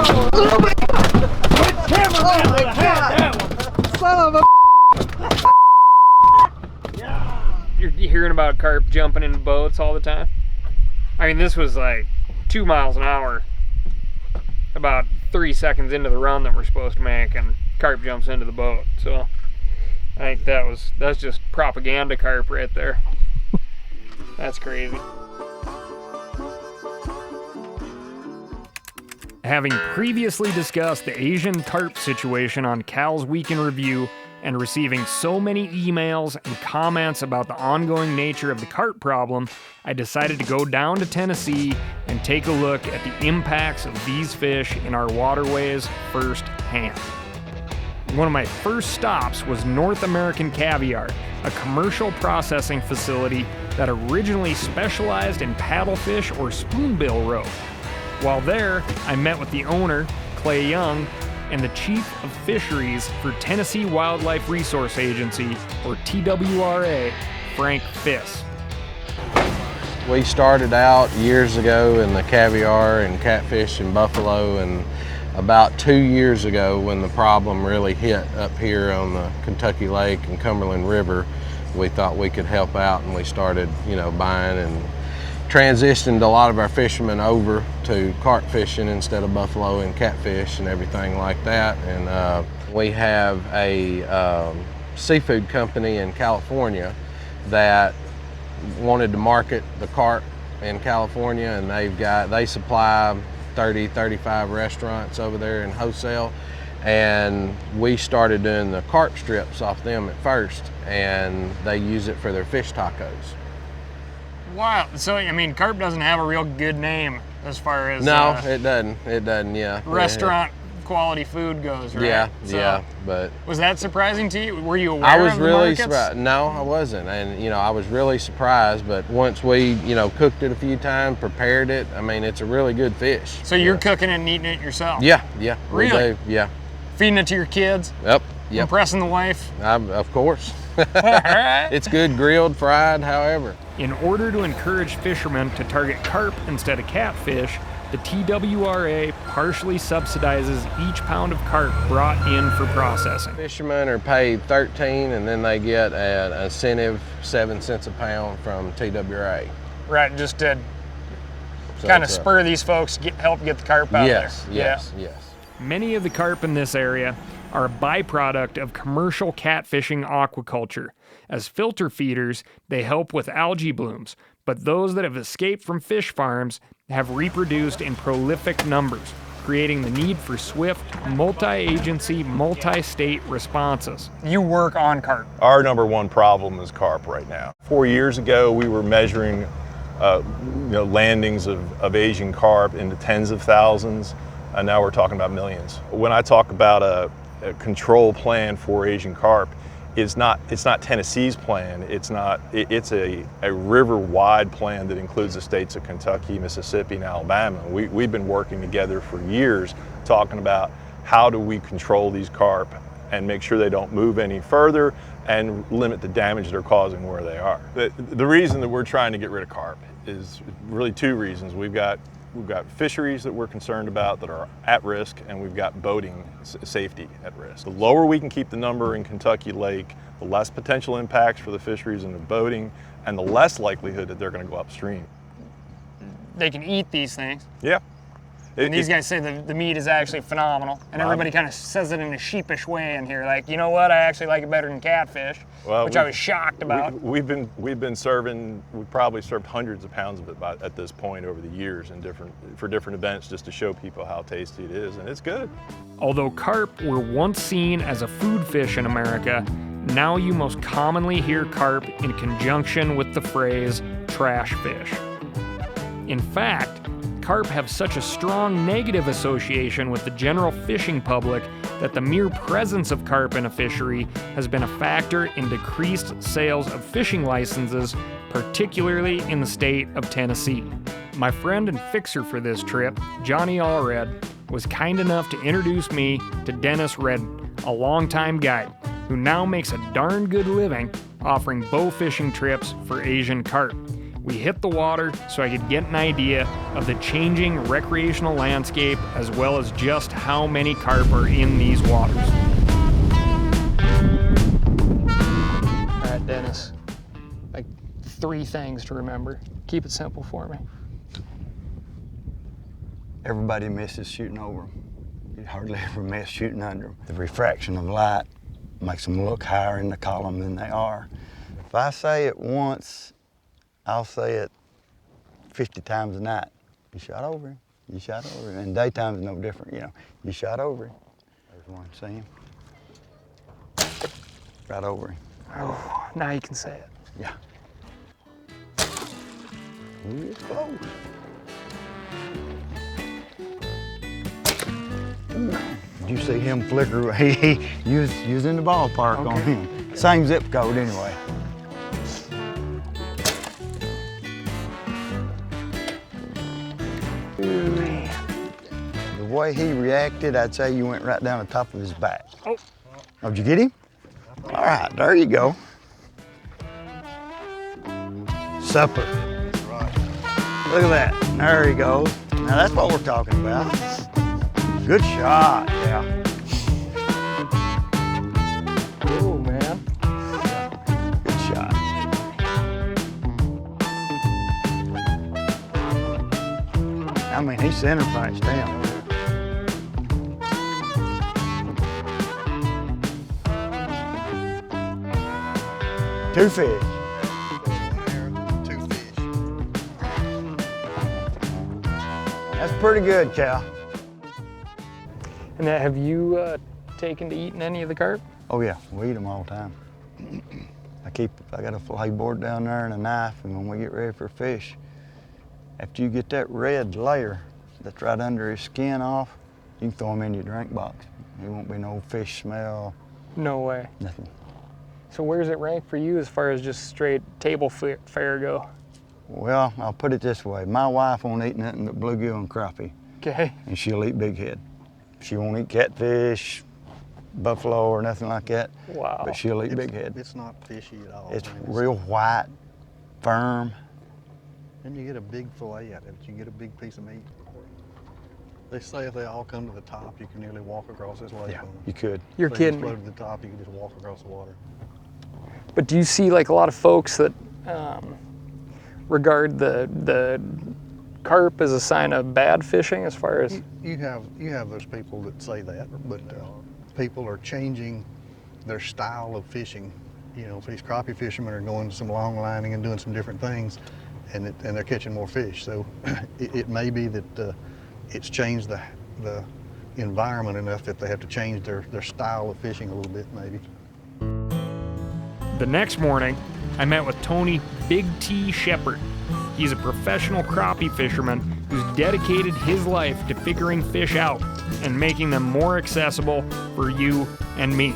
Oh my God! Cameraman would have had that one. Son of a. Yeah. You're hearing about carp jumping in boats all the time. I mean, this was like 2 miles an hour. About 3 seconds into the run that we're supposed to make, and carp jumps into the boat. So I think that's just propaganda carp right there. That's crazy. Having previously discussed the Asian carp situation on Cal's Week in Review and receiving so many emails and comments about the ongoing nature of the carp problem, I decided to go down to Tennessee and take a look at the impacts of these fish in our waterways firsthand. One of my first stops was North American Caviar, a commercial processing facility that originally specialized in paddlefish or spoonbill roe. While there, I met with the owner, Clay Young, and the Chief of Fisheries for Tennessee Wildlife Resource Agency, or TWRA, Frank Fiss. We started out years ago in the caviar and catfish and buffalo, and about 2 years ago when the problem really hit up here on the Kentucky Lake and Cumberland River, we thought we could help out, and we started, buying and transitioned a lot of our fishermen over to carp fishing instead of buffalo and catfish and everything like that. And we have a seafood company in California that wanted to market the carp in California, and they supply 30-35 restaurants over there in wholesale, and we started doing the carp strips off them at first, and they use it for their fish tacos. Wow. So, I mean, carp doesn't have a real good name as far as... No, it doesn't, yeah. Restaurant quality food goes, right? Yeah, so, yeah, but... Was that surprising to you? Were you aware I was of the really markets? surprised. No, I wasn't. And, I was really surprised, but once we, cooked it a few times, prepared it, I mean, it's a really good fish. So you're cooking it and eating it yourself? Yeah. Really? We do, yeah. Feeding it to your kids? Yep. Impressing the wife? Of course. All right. It's good grilled, fried, however. In order to encourage fishermen to target carp instead of catfish, the TWRA partially subsidizes each pound of carp brought in for processing. Fishermen are paid $13, and then they get an incentive 7 cents a pound from TWRA. Right, just to kind of spur these folks, help get the carp out there. Yes. Many of the carp in this area are a byproduct of commercial catfishing aquaculture. As filter feeders, they help with algae blooms, but those that have escaped from fish farms have reproduced in prolific numbers, creating the need for swift, multi-agency, multi-state responses. You work on carp. Our number one problem is carp right now. 4 years ago, we were measuring landings of Asian carp into tens of thousands, and now we're talking about millions. When I talk about a control plan for Asian carp, it's not Tennessee's plan. It's a river-wide plan that includes the states of Kentucky, Mississippi, and Alabama. We've been working together for years, talking about how do we control these carp and make sure they don't move any further and limit the damage they're causing where they are. The reason that we're trying to get rid of carp is really two reasons. We've got fisheries that we're concerned about that are at risk, and we've got boating safety at risk. The lower we can keep the number in Kentucky Lake, the less potential impacts for the fisheries and the boating, and the less likelihood that they're going to go upstream. They can eat these things. Yeah. And these guys say the meat is actually phenomenal, and everybody kind of says it in a sheepish way in here, like, you know what, I actually like it better than catfish, which I was shocked about. We've probably served hundreds of pounds of it at this point over the years for different events, just to show people how tasty it is, and it's good. Although carp were once seen as a food fish in America, now you most commonly hear carp in conjunction with the phrase trash fish. In fact, carp have such a strong negative association with the general fishing public that the mere presence of carp in a fishery has been a factor in decreased sales of fishing licenses, particularly in the state of Tennessee. My friend and fixer for this trip, Johnny Allred, was kind enough to introduce me to Dennis Redden, a longtime guide who now makes a darn good living offering bow fishing trips for Asian carp. we hit the water so I could get an idea of the changing recreational landscape as well as just how many carp are in these waters. All right, Dennis, like 3 things to remember. Keep it simple for me. Everybody misses shooting over them. You hardly ever miss shooting under them. The refraction of light makes them look higher in the column than they are. If I say it once, I'll say it 50 times a night. You shot over him, you shot over him. And daytime's no different, you know. You shot over him. There's one, see him? Right over him. Oh, now you can say it. Yeah. Ooh, it's close. Did you see him flicker? You was in the ballpark on him. Same zip code anyway. The way he reacted, I'd say you went right down the top of his back. Oh. Oh, did you get him? All right, there you go. Supper. Look at that. There he goes. Now that's what we're talking about. Good shot, yeah. Oh, man. Good shot. I mean, he's center patched down. Two fish. That's pretty good, Cal. And have you taken to eating any of the carp? Oh yeah, we eat them all the time. I got a fillet board down there and a knife, and when we get ready for fish, after you get that red layer that's right under his skin off, you can throw him in your drink box. There won't be no fish smell, No way. nothing. So where's it rank for you as far as just straight table fare go? Well, I'll put it this way. My wife won't eat nothing but bluegill and crappie, Okay. and she'll eat big head. She won't eat catfish, buffalo, or nothing like that, Wow. but she'll eat big head. It's not fishy at all. It's I mean, real white, firm. And you get a big fillet out of it. You get a big piece of meat. They say if they all come to the top, you can nearly walk across this lake. Yeah, on them. you could. You're If they kidding just me. float to the top, you can just walk across the water. But do you see like a lot of folks that regard the carp as a sign of bad fishing as far as? You have those people that say that, but people are changing their style of fishing. You know, these crappie fishermen are going to some long lining and doing some different things, and they're catching more fish. So it may be that it's changed the environment enough that they have to change their style of fishing a little bit, maybe. The next morning, I met with Tony Big T Shepherd. He's a professional crappie fisherman who's dedicated his life to figuring fish out and making them more accessible for you and me.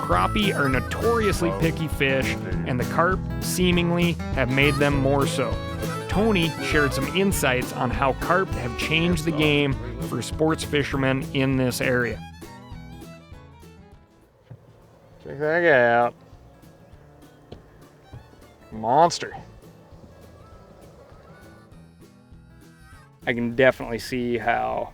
Crappie are notoriously picky fish, and the carp seemingly have made them more so. Tony shared some insights on how carp have changed the game for sports fishermen in this area. Check that guy out. Monster. I can definitely see how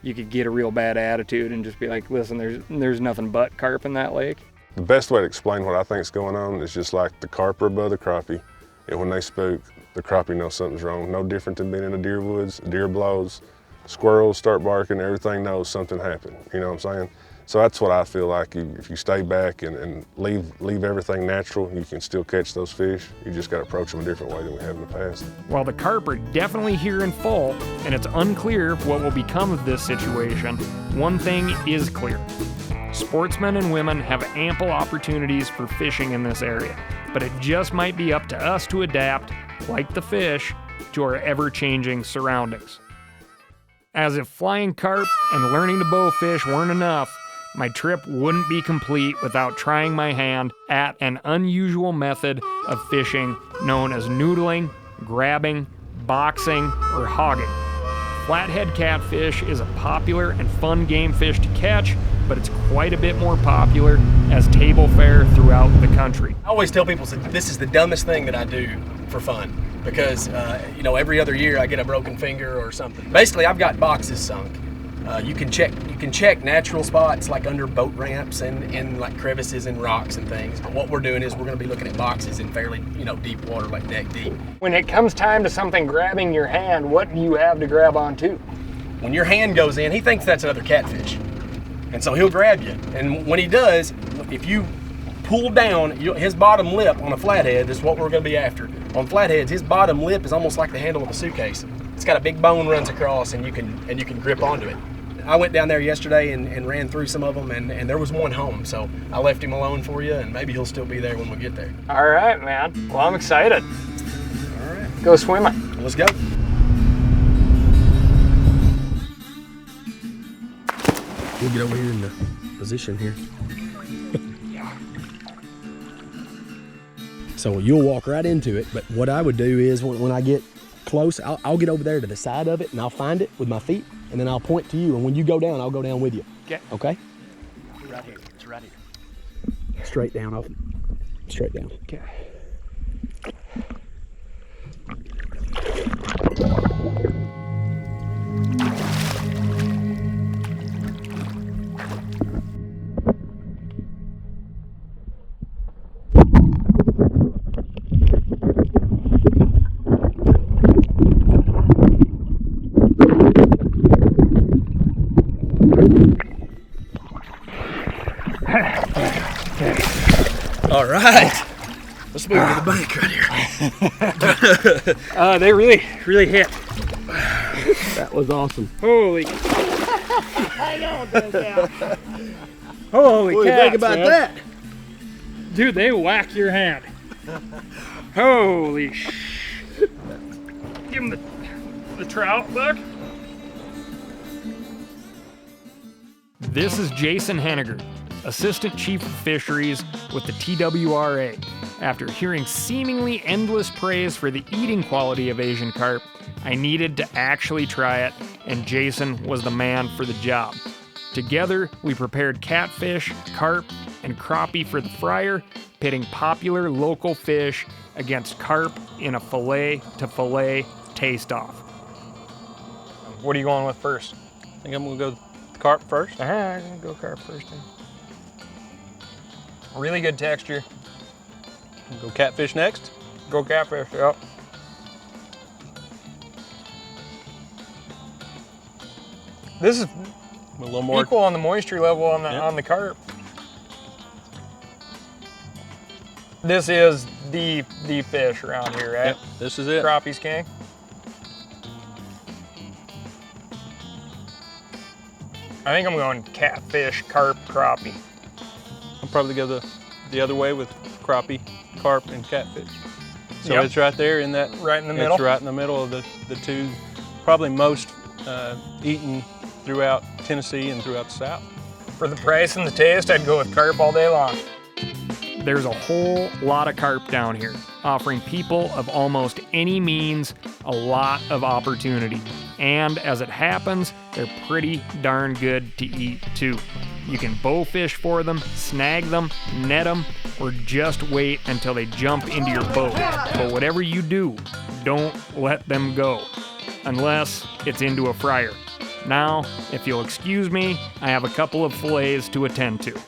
you could get a real bad attitude and just be like, listen, there's nothing but carp in that lake. The best way to explain what I think is going on is just like the carp are above the crappie, and when they spook, the crappie knows something's wrong. No different than being in the deer woods. Deer blows, squirrels start barking, everything knows something happened. You know what I'm saying? So that's what I feel like. If you stay back and leave everything natural, you can still catch those fish. You just got to approach them a different way than we have in the past. While the carp are definitely here in full, and it's unclear what will become of this situation, one thing is clear. Sportsmen and women have ample opportunities for fishing in this area, but it just might be up to us to adapt, like the fish, to our ever-changing surroundings. As if flying carp and learning to bow fish weren't enough, my trip wouldn't be complete without trying my hand at an unusual method of fishing known as noodling, grabbing, boxing, or hogging. Flathead catfish is a popular and fun game fish to catch, but it's quite a bit more popular as table fare throughout the country. I always tell people this is the dumbest thing that I do for fun. because you know, every other year I get a broken finger or something. Basically, I've got boxes sunk. You can check natural spots like under boat ramps and in like crevices and rocks and things. But what we're doing is we're going to be looking at boxes in fairly, you know, deep water, like neck deep. When it comes time to something grabbing your hand, what do you have to grab onto? When your hand goes in, he thinks that's another catfish, and so he'll grab you. And when he does, if you pull down his bottom lip on a flathead, this is what we're going to be after. On flatheads, his bottom lip is almost like the handle of a suitcase. It's got a big bone runs across, and you can grip onto it. I went down there yesterday and ran through some of them, and there was one home, so I left him alone for you, and maybe he'll still be there when we get there. All right, man. Well, I'm excited. All right. Go swimming. Let's go. We'll get over here in the position here. So you'll walk right into it, but what I would do is when I get close, I'll get over there to the side of it and I'll find it with my feet, and then I'll point to you, and when you go down, I'll go down with you. Okay. Okay? Right here. It's right here. Straight down off. Straight down. Okay. All right. Let's move to the bank right here. They really hit. That was awesome. Holy. I know it does now. Holy What do you cats, think about man. that? Dude, they whack your hand. Holy Give him the trout, look. This is Jason Henniger, Assistant Chief of Fisheries with the TWRA. After hearing seemingly endless praise for the eating quality of Asian carp, I needed to actually try it, and Jason was the man for the job. Together, we prepared catfish, carp, and crappie for the fryer, pitting popular local fish against carp in a fillet-to-fillet taste-off. What are you going with first? I think I'm gonna go carp first. I'm gonna go carp first. Really good texture. Go catfish next. Go catfish, yep. This is A little more. equal on the moisture level on the Yep. on the carp. This is the fish around here, right? Yep, this is it. Crappie's king. I think I'm going catfish, carp, crappie. I'll probably go the other way with crappie, carp, and catfish. So Yep. it's right there in that. Right in the middle? It's right in the middle of the two, probably most eaten throughout Tennessee and throughout the South. For the price and the taste, I'd go with carp all day long. There's a whole lot of carp down here, offering people of almost any means a lot of opportunity. And as it happens, they're pretty darn good to eat too. You can bow fish for them, snag them, net them, or just wait until they jump into your boat. But whatever you do, don't let them go, unless it's into a fryer. Now, if you'll excuse me, I have a couple of fillets to attend to.